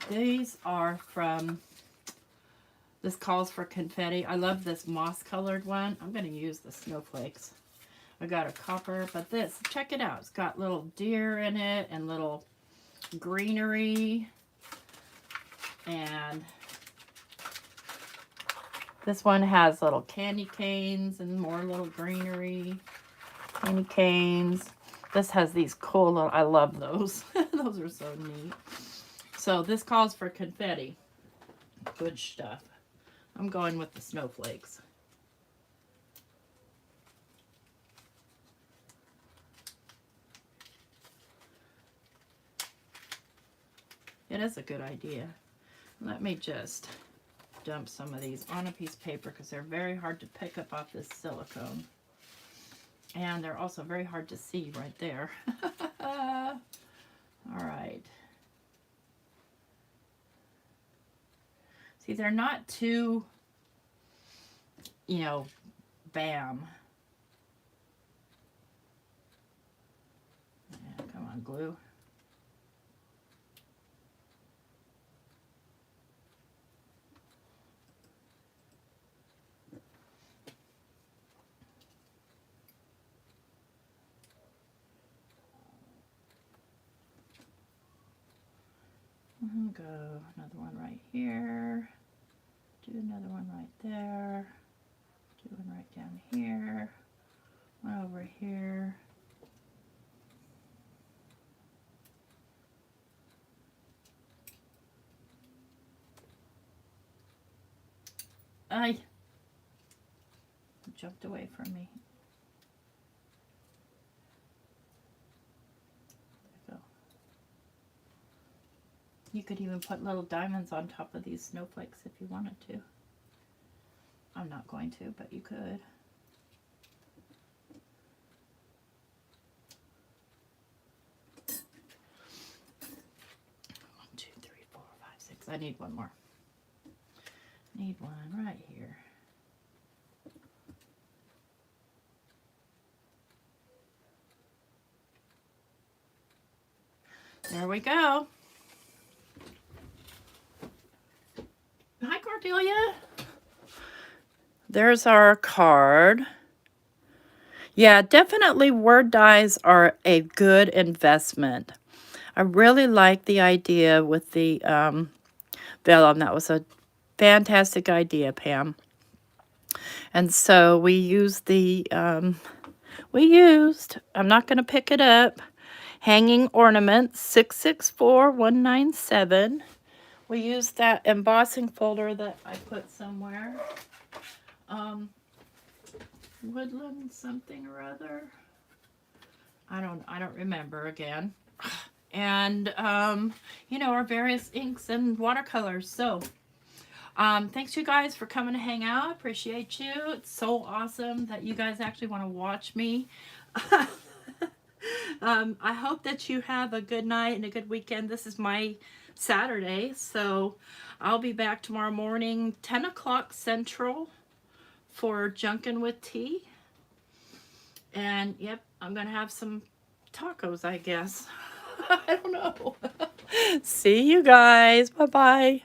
These are from, this calls for confetti. I love this moss colored one. I'm going to use the snowflakes. I got a copper, but this, check it out. It's got little deer in it and little greenery. And this one has little candy canes and more little greenery. Candy canes. This has these cool little, I love those. Those are so neat. So this calls for confetti. Good stuff. I'm going with the snowflakes. It is a good idea. Let me just dump some of these on a piece of paper because they're very hard to pick up off this silicone. And they're also very hard to see right there. All right. See, they're not too, you know, bam. Yeah, come on, glue. Go another one right here. Do another one right there. Do one right down here. One over here. It jumped away from me. There we go. You could even put little diamonds on top of these snowflakes if you wanted to. I'm not going to, but you could. 1, 2, 3, 4, 5, 6. I need one more. Need one right here. There we go. Hi, Cordelia. There's our card. Yeah, definitely word dyes are a good investment. I really like the idea with the vellum. That was a fantastic idea, Pam. And so we used the, I'm not going to pick it up, Hanging Ornaments 664197. We used that embossing folder that I put somewhere. Woodland something or other. I don't remember again. And, you know, our various inks and watercolors. So, thanks you guys for coming to hang out. Appreciate you. It's so awesome that you guys actually want to watch me. I hope that you have a good night and a good weekend. This is my Saturday, so I'll be back tomorrow morning, 10 o'clock Central for Junkin' with Tea. And, yep, I'm going to have some tacos, I guess. I don't know. See you guys. Bye-bye.